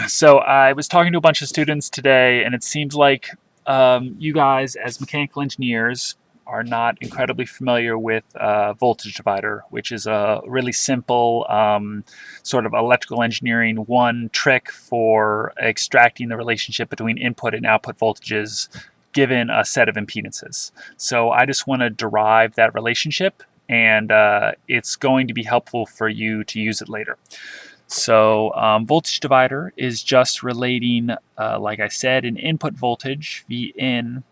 So I was talking to a bunch of students today, and it seems like you guys, as mechanical engineers, are not incredibly familiar with voltage divider, which is a really simple sort of electrical engineering one trick for extracting the relationship between input and output voltages given a set of impedances. So I just want to derive that relationship, and it's going to be helpful for you to use it later. So voltage divider is just relating, like I said, an input voltage V in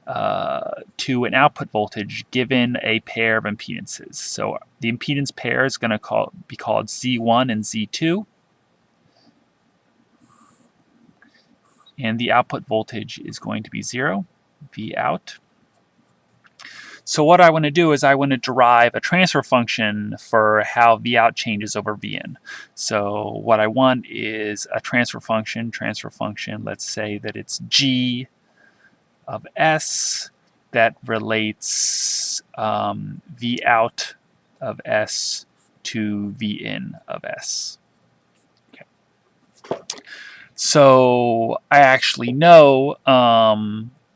to an output voltage given a pair of impedances. So the impedance pair is going to be called Z1 and Z2, and the output voltage is going to be 0, V out. So what I want to do is I want to derive a transfer function for how V out changes over V in. So what I want is a transfer function, let's say that it's G of S that relates V out of S to V in of S. Okay. So I actually know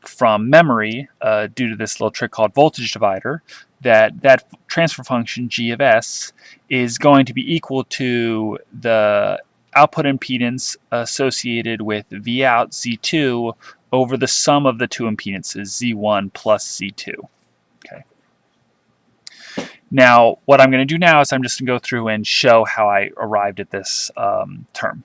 from memory, due to this little trick called voltage divider, that transfer function G of S is going to be equal to the output impedance associated with V out Z2 over the sum of the two impedances, Z1 plus Z2. Okay. Now, what I'm going to do now is I'm just going to go through and show how I arrived at this term.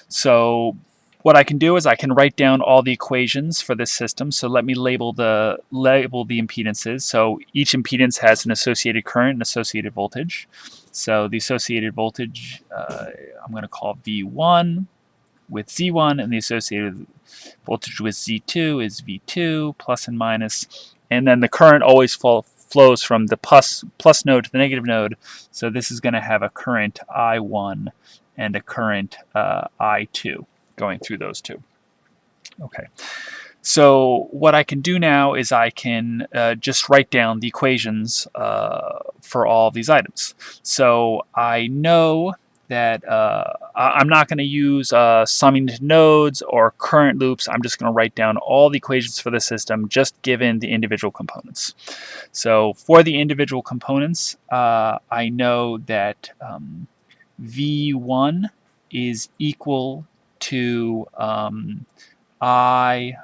So what I can do is I can write down all the equations for this system. So let me label the impedances. So each impedance has an associated current and associated voltage. So the associated voltage I'm going to call V1 with Z1, and the associated voltage with Z2 is V2 plus and minus. And then the current always flows from the plus node to the negative node. So this is going to have a current I1 and a current I2 going through those two. Okay. So what I can do now is I can just write down the equations for all of these items. So I know that I'm not going to use summing to nodes or current loops. I'm just going to write down all the equations for the system just given the individual components. So for the individual components, I know that V1 is equal to I1,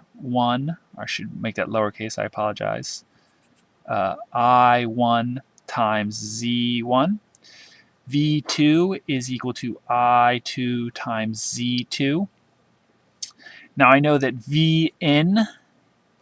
I should make that lowercase, I apologize, I1 times Z1. V2 is equal to I2 times Z2. Now I know that Vn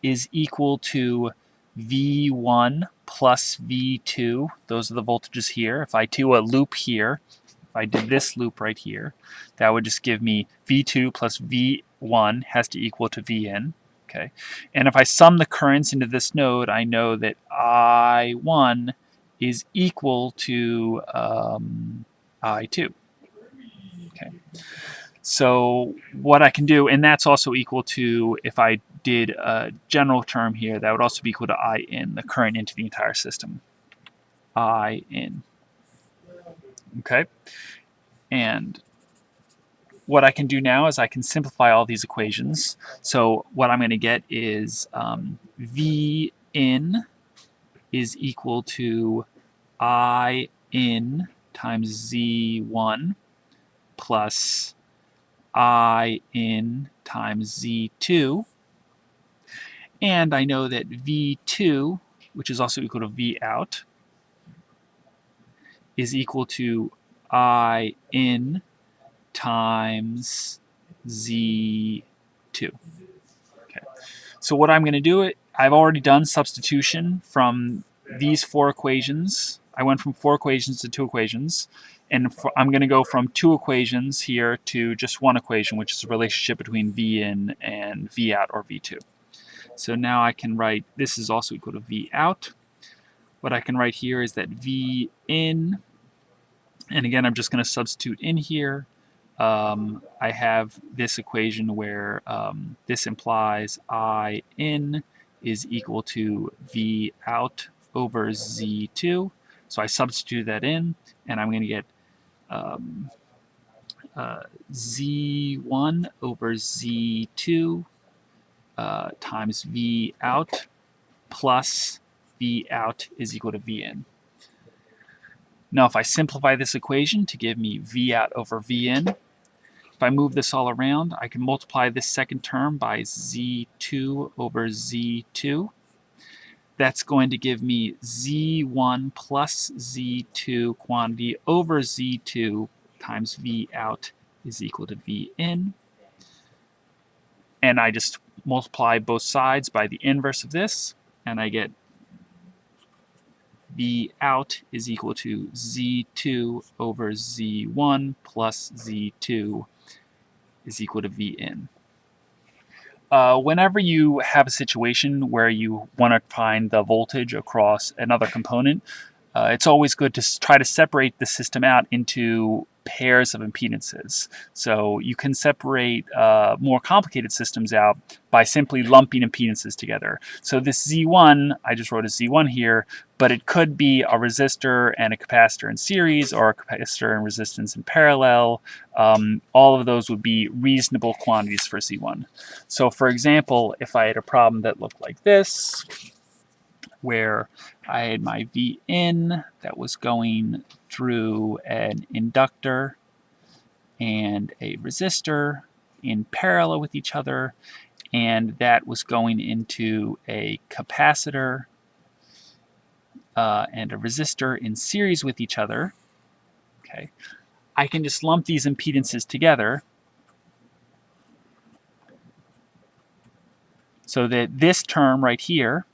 is equal to V1 plus V2. Those are the voltages here. If I do a loop here, if I did this loop right here, that would just give me V2 plus V1 has to equal to Vn. Okay, and if I sum the currents into this node, I know that I1 is equal to I2. Okay, so what I can do, and that's also equal to, if I did a general term here, that would also be equal to I in, the current into the entire system. I in. Okay, and what I can do now is I can simplify all these equations. So what I'm going to get is V in is equal to I in times Z1 plus I in times Z2. And I know that V2, which is also equal to V out, is equal to I in times Z2. Okay. So what I'm going to do, I've already done substitution from these four equations. I went from 4 equations to 2 equations. And I'm going to go from 2 equations here to just 1 equation, which is the relationship between V in and V out, or V2. So now I can write, this is also equal to V out. What I can write here is that V in, and again, I'm just going to substitute in here. I have this equation where this implies I in is equal to V out over Z2. So I substitute that in, and I'm going to get Z1 over Z2 times V out plus V out is equal to V in. Now, if I simplify this equation to give me V out over V in, if I move this all around, I can multiply this second term by Z2 over Z2. That's going to give me Z1 plus Z2 quantity over Z2 times V out is equal to V in. And I just multiply both sides by the inverse of this, and I get V out is equal to Z2 over Z1 plus Z2 is equal to V in. Whenever you have a situation where you want to find the voltage across another component, it's always good to try to separate the system out into pairs of impedances. So you can separate more complicated systems out by simply lumping impedances together. So this Z1, I just wrote a Z1 here, but it could be a resistor and a capacitor in series, or a capacitor and resistance in parallel. All of those would be reasonable quantities for Z1. So for example, if I had a problem that looked like this, where I had my V in that was going through an inductor and a resistor in parallel with each other, and that was going into a capacitor and a resistor in series with each other. Okay, I can just lump these impedances together so that this term right here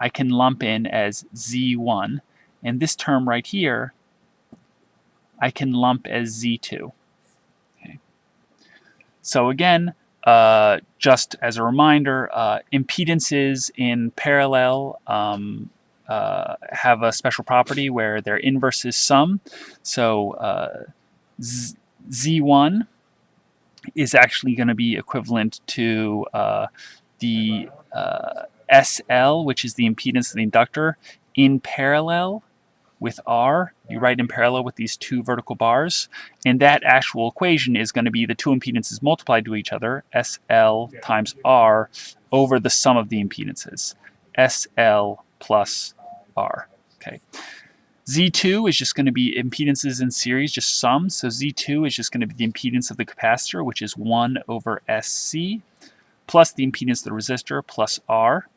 I can lump in as Z1, and this term right here I can lump as Z2. Okay. So again, just as a reminder, impedances in parallel have a special property where their inverse is sum. So Z1 is actually going to be equivalent to the SL, which is the impedance of the inductor, in parallel with R. You write in parallel with these two vertical bars, and that actual equation is going to be the two impedances multiplied to each other, SL times R, over the sum of the impedances, SL plus R. Okay. Z2 is just going to be impedances in series, just sums. So Z2 is just going to be the impedance of the capacitor, which is 1 over SC, plus the impedance of the resistor, plus R.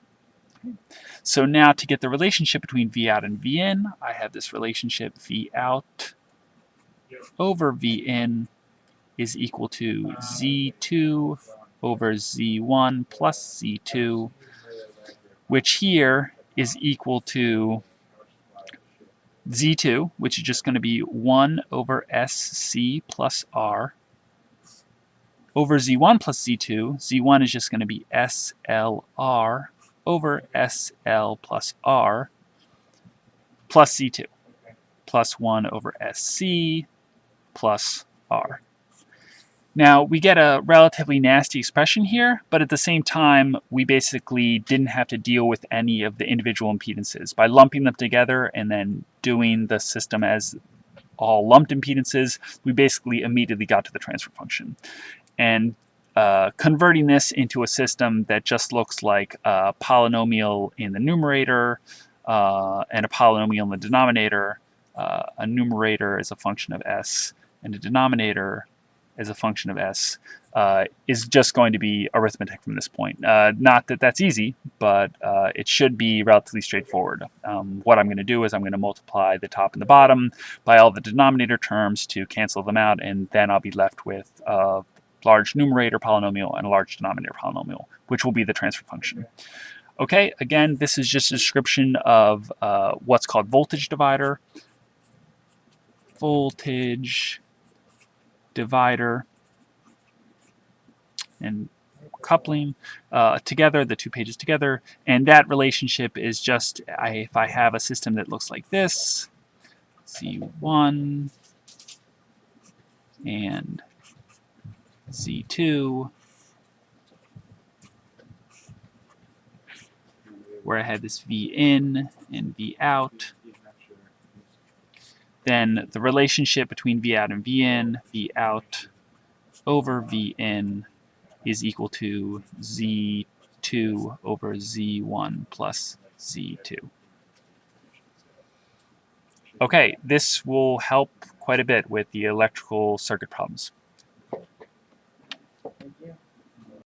So now to get the relationship between V out and V in, I have this relationship V out over V in is equal to Z2 over Z1 plus Z2, which here is equal to Z2, which is just going to be 1 over SC plus R, over Z1 plus Z2. Z1 is just going to be SLR over SL plus R, plus Z2, plus 1 over SC plus R. Now, we get a relatively nasty expression here, but at the same time, we basically didn't have to deal with any of the individual impedances. By lumping them together and then doing the system as all lumped impedances, we basically immediately got to the transfer function. And converting this into a system that just looks like a polynomial in the numerator and a polynomial in the denominator, a numerator is a function of s, and a denominator as a function of s, is just going to be arithmetic from this point. Not that that's easy, but it should be relatively straightforward. What I'm going to do is I'm going to multiply the top and the bottom by all the denominator terms to cancel them out, and then I'll be left with a large numerator polynomial and a large denominator polynomial, which will be the transfer function. Okay, again, this is just a description of what's called voltage divider. Voltage divider and coupling together, the two pages together, and that relationship is just if I have a system that looks like this, Z1 and Z2, where I had this V in and V out, then the relationship between V out and V in, V out over V in is equal to Z2 over Z1 plus Z2. Okay, this will help quite a bit with the electrical circuit problems.